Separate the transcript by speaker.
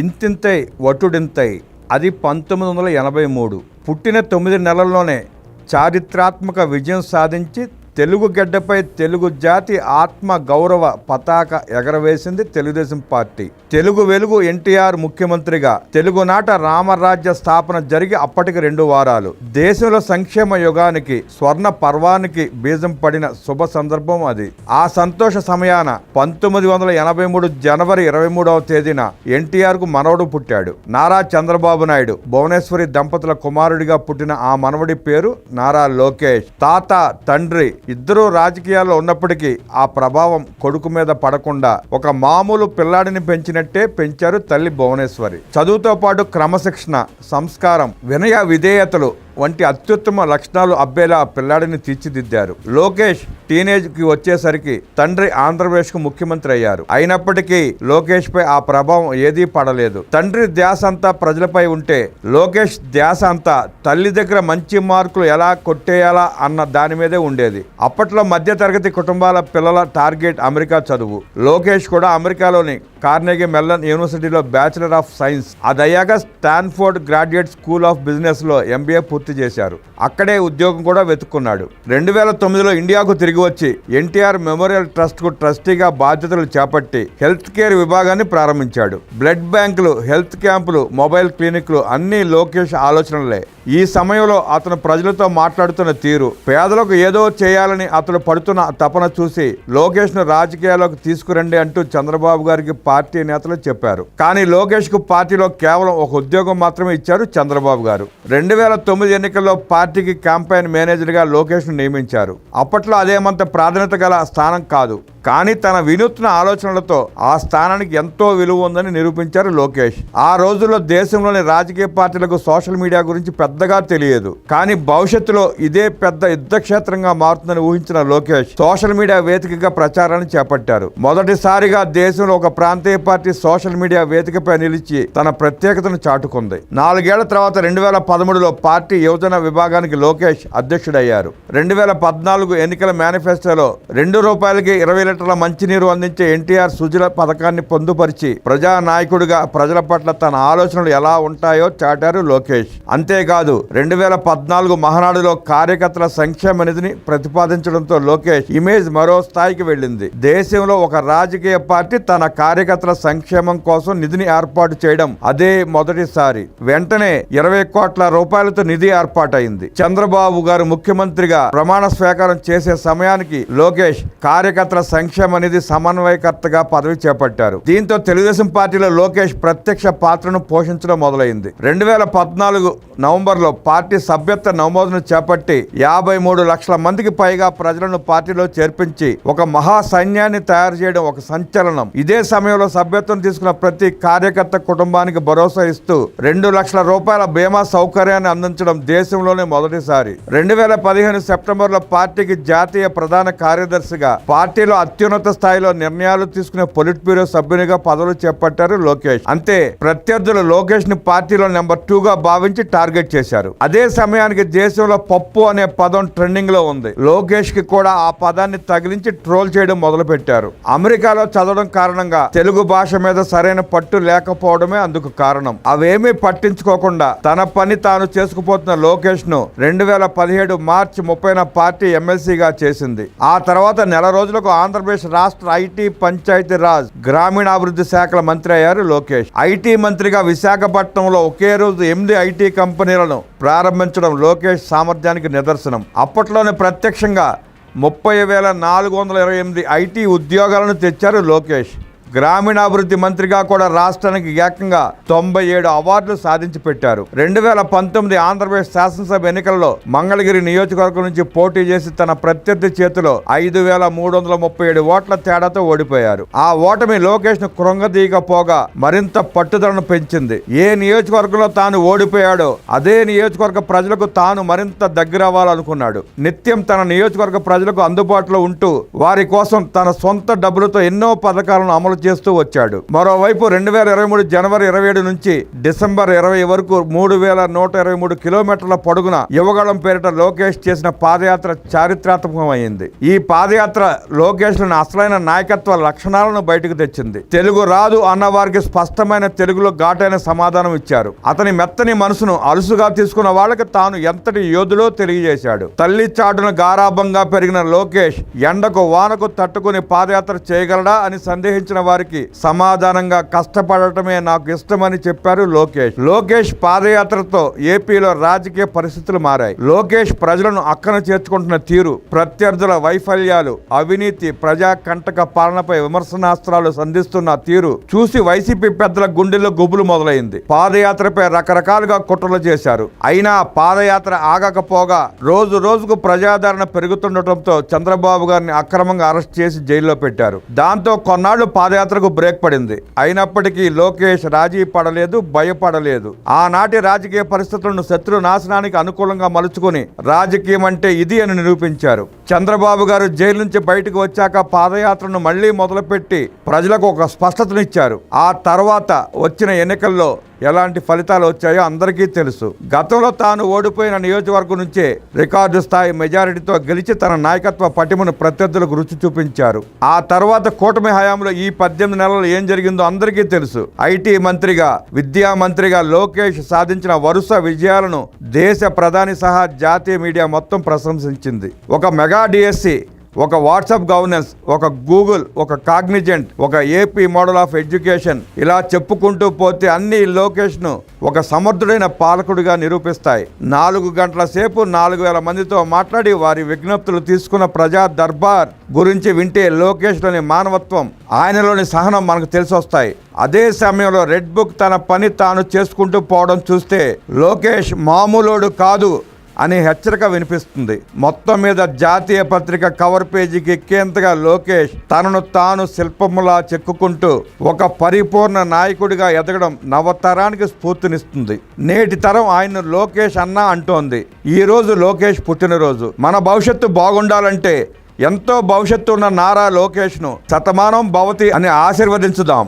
Speaker 1: ఇంతింతై వటుడింతై. అది 1983. పుట్టిన 9 నెలల్లోనే చారిత్రాత్మక విజయం సాధించి తెలుగు గడ్డపై తెలుగు జాతి ఆత్మ గౌరవ పతాక ఎగరవేసింది తెలుగుదేశం పార్టీ. తెలుగు వెలుగు ఎన్టీఆర్ ముఖ్యమంత్రిగా తెలుగునాట రామరాజ్య స్థాపన జరిగి అప్పటికి 2 వారాలు. దేశంలో సంక్షేమ యుగానికి స్వర్ణ పర్వానికి బీజం పడిన శుభ సందర్భం అది. ఆ సంతోష సమయాన 1983 జనవరి 23వ తేదీన ఎన్టీఆర్ కు మనవడు పుట్టాడు. నారా చంద్రబాబు నాయుడు భువనేశ్వరి దంపతుల కుమారుడిగా పుట్టిన ఆ మనవడి పేరు నారా లోకేష్. తాత తండ్రి ఇద్దరూ రాజకీయాల్లో ఉన్నప్పటికీ ఆ ప్రభావం కొడుకు మీద పడకుండా ఒక మామూలు పిల్లాడిని పెంచినట్టే పెంచారు తల్లి భువనేశ్వరి. చదువుతో పాటు క్రమశిక్షణ, సంస్కారం, వినయ విధేయతలు వంటి అత్యుత్తమ లక్షణాలు అబ్బేలా పిల్లాడిని తీర్చిదిద్దారు. లోకేష్ టీనేజ్ కి వచ్చేసరికి తండ్రి ఆంధ్రప్రదేశ్ కు ముఖ్యమంత్రి అయ్యారు. అయినప్పటికీ లోకేష్ పై ఆ ప్రభావం ఏదీ పడలేదు. తండ్రి ధ్యాస అంతా ప్రజలపై ఉంటే లోకేష్ ధ్యాస అంతా తల్లి దగ్గర మంచి మార్కులు ఎలా కొట్టేయాలా అన్న దాని మీదే ఉండేది. అప్పట్లో మధ్యతరగతి కుటుంబాల పిల్లల టార్గెట్ అమెరికా చదువు. లోకేష్ కూడా అమెరికాలోని కార్నెగీ మెల్లన్ యూనివర్సిటీలో బ్యాచిలర్ ఆఫ్ సైన్స్, అదయ్యాక Stanford graduate school of business లో MBA పూర్తి చేశారు. అక్కడే ఉద్యోగం కూడా వెతుక్కున్నాడు. 2009లో ఇండియాకు తిరిగి వచ్చి ఎన్టీఆర్ మెమోరియల్ ట్రస్ట్ కు ట్రస్టీగా బాధ్యతలు చేపట్టి హెల్త్ కేర్ విభాగాన్ని ప్రారంభించాడు. బ్లడ్ బ్యాంకులు, హెల్త్ క్యాంపులు, మొబైల్ క్లినిక్లు అన్ని లోకేష్ ఆలోచనలే. ఈ సమయంలో అతను ప్రజలతో మాట్లాడుతున్న తీరు, పేదలకు ఏదో చేయాలని అతను పడుతున్న తపన చూసి లోకేష్ ను రాజకీయాల్లోకి తీసుకురండి అంటూ చంద్రబాబు గారికి పార్టీ నేతలు చెప్పారు. కానీ లోకేష్ కు పార్టీలో కేవలం ఒక ఉద్యోగం మాత్రమే ఇచ్చారు చంద్రబాబు గారు. 2009 ఎన్నికల్లో పార్టీకి క్యాంపెయిన్ మేనేజర్ గా లోకేష్ ను నియమించారు. అప్పట్లో అదేమంత ప్రాధాన్యత గల స్థానం కాదు. కానీ తన వినూత్న ఆలోచనలతో ఆ స్థానానికి ఎంతో విలువ ఉందని నిరూపించారు లోకేష్. ఆ రోజుల్లో దేశంలోని రాజకీయ పార్టీలకు సోషల్ మీడియా గురించి పెద్దగా తెలియదు. కానీ భవిష్యత్తులో ఇదే పెద్ద యుద్ధక్షేత్రంగా మారుతుందని ఊహించిన లోకేష్ సోషల్ మీడియా వేదికగా ప్రచారాన్ని చేపట్టారు. మొదటిసారిగా దేశంలో ఒక ప్రాంతీయ పార్టీ సోషల్ మీడియా వేదికపై నిలిచి తన ప్రత్యేకతను చాటుకుంది. 4 ఏళ్ల తర్వాత 2013లో పార్టీ యువజన విభాగానికి లోకేష్ అధ్యక్షుడయ్యారు. 2014 ఎన్నికల మేనిఫెస్టోలో ₹2కి 20 లీటర్ల మంచినీరు అందించే ఎన్టీఆర్ సుజల పథకాన్ని పొందుపరిచి ప్రజానాయకుడిగా ప్రజల పట్ల తన ఆలోచనలు ఎలా ఉంటాయో చాటారు లోకేష్. అంతేకాదు 2014 మహానాడులో కార్యకర్తల సంక్షేమ నిధిని ప్రతిపాదించడంతో లోకేష్ ఇమేజ్ మరో స్థాయికి వెళ్ళింది. దేశంలో ఒక రాజకీయ పార్టీ తన కార్యకర్తల సంక్షేమం కోసం నిధిని ఏర్పాటు చేయడం అదే మొదటిసారి. వెంటనే 20 కోట్ల రూపాయలతో నిధి ఏర్పాటైంది. చంద్రబాబు గారు ముఖ్యమంత్రిగా ప్రమాణ స్వీకారం చేసే సమయానికి లోకేష్ కార్యకర్తల సంక్షేమ నిధి సమన్వయకర్తగా పదవి చేపట్టారు. దీంతో తెలుగుదేశం పార్టీలో లోకేష్ ప్రత్యక్ష పాత్రను పోషించడం మొదలైంది. 2014 నవంబర్లో పార్టీ సభ్యత్వ నమోదును చేపట్టి 53 లక్షల మందికి పైగా ప్రజలను పార్టీలో చేర్పించి ఒక మహా సైన్యాన్ని తయారు చేయడం ఒక సంచలనం. ఇదే సమయంలో సభ్యత్వం తీసుకున్న ప్రతి కార్యకర్త కుటుంబానికి భరోసా ఇస్తూ 2 లక్షల రూపాయల బీమా సౌకర్యాన్ని అందించడం దేశంలోనే మొదటిసారి. 2015 సెప్టెంబర్లో పార్టీకి జాతీయ ప్రధాన కార్యదర్శిగా, పార్టీలో అత్యున్నత స్థాయిలో నిర్ణయాలు తీసుకునే పొలిట్ బ్యూరో సభ్యునిగా పదవులు చేపట్టారు లోకేష్. అంతే, ప్రత్యర్థులు లోకేష్ ని పార్టీలో నెంబర్ 2గా భావించి టార్గెట్ చేశారు. అదే సమయానికి దేశంలో పప్పు అనే పదం ట్రెండింగ్ లో ఉంది. లోకేష్ కి కూడా ఆ పదాన్ని తగిలించి ట్రోల్ చేయడం మొదలు పెట్టారు. అమెరికాలో చదవడం కారణంగా తెలుగు భాష మీద సరైన పట్టు లేకపోవడమే అందుకు కారణం. అవేమీ పట్టించుకోకుండా తన పని తాను చేసుకుపోతున్న లోకేష్ ను 2017 మార్చి 30న పార్టీ ఎమ్మెల్సీగా చేసింది. ఆ తర్వాత నెల రోజులకు ఆంధ్రప్రదేశ్ రాష్ట్ర ఐటీ, పంచాయతీ రాజ్, గ్రామీణాభివృద్ధి శాఖల మంత్రి అయ్యారు లోకేష్. ఐటీ మంత్రిగా విశాఖపట్నంలో ఒకే రోజు 8 ఐటీ కంపెనీలను ప్రారంభించడం లోకేష్ సామర్థ్యానికి నిదర్శనం. అప్పట్లోనే ప్రత్యక్షంగా 30,428 ఐటీ ఉద్యోగాలను తెచ్చారు లోకేష్. గ్రామీణాభివృద్ధి మంత్రిగా కూడా రాష్ట్రానికి ఏకంగా 97 అవార్డులు సాధించి పెట్టారు. 2019 ఆంధ్రప్రదేశ్ శాసనసభ ఎన్నికల్లో మంగళగిరి నియోజకవర్గం నుంచి పోటీ చేసి తన ప్రత్యర్థి చేతిలో 5,337 ఓట్ల తేడాతో ఓడిపోయారు. ఆ ఓటమి లోకేష్ ను కృంగదీయకపోగా మరింత పట్టుదలను పెంచింది. ఏ నియోజకవర్గంలో తాను ఓడిపోయాడో అదే నియోజకవర్గ ప్రజలకు తాను మరింత దగ్గరవ్వాలనుకున్నాడు. నిత్యం తన నియోజకవర్గ ప్రజలకు అందుబాటులో ఉంటూ వారి కోసం తన సొంత డబ్బులతో ఎన్నో పథకాలను అమలు చేస్తూ వచ్చాడు. మరోవైపు 2023 జనవరి 27 నుంచి డిసెంబర్ 20 వరకు 3123 కిలోమీటర్ల పొడుగున యువగళం పేరిట లోకేష్ చేసిన పాదయాత్ర చారిత్రాత్మకమైంది. ఈ పాదయాత్ర లోకేష్ లోని అసలైన నాయకత్వ లక్షణాలను బయటకు తెచ్చింది. తెలుగు రాదు అన్న వారికి స్పష్టమైన తెలుగులో ఘాటైన సమాధానం ఇచ్చారు. అతని మెత్తని మనసును అలుసుగా తీసుకున్న వాళ్ళకి తాను ఎంతటి యోధులో తెలియజేశాడు. తల్లి చాటున గారాభంగా పెరిగిన లోకేష్ ఎండకు వానకు తట్టుకుని పాదయాత్ర చేయగలడా అని సందేహించిన వారికి సమాధానంగా కష్టపడటమే నాకు ఇష్టమని చెప్పారు లోకేష్. లోకేష్ పాదయాత్రతో ఏపీలో రాజకీయ పరిస్థితులు మారాయి. లోకేష్ ప్రజలను అక్కన చేర్చుకుంటున్న తీరు, ప్రత్యర్థుల వైఫల్యాలు, అవినీతి, ప్రజా కంటక పాలనపై విమర్శనాస్త్రాలు సంధిస్తున్న తీరు చూసి వైసీపీ పెద్దల గుండెల్లో గుబులు మొదలైంది. పాదయాత్రపై రకరకాలుగా కుట్రలు చేశారు. అయినా పాదయాత్ర ఆగకపోగా రోజు రోజుకు ప్రజాదరణ పెరుగుతుండటంతో చంద్రబాబు గారిని అక్రమంగా అరెస్ట్ చేసి జైల్లో పెట్టారు. దాంతో కొన్నాళ్లు పాదయాత్రకు బ్రేక్ పడింది. అయినప్పటికీ లోకేష్ రాజీ పడలేదు, భయపడలేదు. ఆనాటి రాజకీయ పరిస్థితులను శత్రు నాశనానికి అనుకూలంగా మలుచుకుని రాజకీయం అంటే ఇది అని నిరూపించారు. చంద్రబాబు గారు జైలు నుంచి బయటకు వచ్చాక పాదయాత్రను మళ్లీ మొదలుపెట్టి ప్రజలకు ఒక స్పష్టతనిచ్చారు. ఆ తర్వాత వచ్చిన ఎన్నికల్లో ఎలాంటి ఫలితాలు వచ్చాయో అందరికీ తెలుసు. గతంలో తాను ఓడిపోయిన నియోజకవర్గం నుంచే రికార్డు స్థాయి మెజారిటీతో గెలిచి తన నాయకత్వ పటిమను ప్రత్యర్థులకు రుచి చూపించారు. ఆ తర్వాత కూటమి హయాంలో ఈ 18 నెలలు ఏం జరిగిందో అందరికీ తెలుసు. ఐటీ మంత్రిగా, విద్యా మంత్రిగా లోకేష్ సాధించిన వరుస విజయాలను దేశ ప్రధాని సహా జాతీయ మీడియా మొత్తం ప్రశంసించింది. ఒక మెగా డిఎస్సి, ఒక వాట్సాప్ గవర్నెన్స్, ఒక గూగుల్, ఒక కాగ్నిజెంట్, ఒక ఏపీ మోడల్ ఆఫ్ ఎడ్యుకేషన్, ఇలా చెప్పుకుంటూ పోతే అన్ని లోకేష్ను ఒక సమర్థుడైన పాలకుడిగా నిరూపిస్తాయి. 4 గంటల సేపు 4000 మందితో మాట్లాడి వారి విజ్ఞప్తులు తీసుకున్న ప్రజా దర్బార్ గురించి వింటే లోకేష్లోని మానవత్వం, ఆయనలోని సహనం మనకు తెలిసొస్తాయి. అదే సమయంలో రెడ్ బుక్ తన పని తాను చేసుకుంటూ పోవడం చూస్తే లోకేష్ మామూలోడు కాదు అని హెచ్చరిక వినిపిస్తుంది. మొత్తం మీద జాతీయ పత్రిక కవర్ పేజీకి ఎక్కేంతగా లోకేష్ తనను తాను శిల్పములా చెక్కుకుంటూ ఒక పరిపూర్ణ నాయకుడిగా ఎదగడం నవతరానికి స్ఫూర్తినిస్తుంది. నేటి తరం ఆయన లోకేష్ అన్నా అంటోంది. ఈ రోజు లోకేష్ పుట్టినరోజు. మన భవిష్యత్తు బాగుండాలంటే ఎంతో భవిష్యత్తు ఉన్న నారా లోకేష్ను శతమానం భవతి అని ఆశీర్వదించుదాం.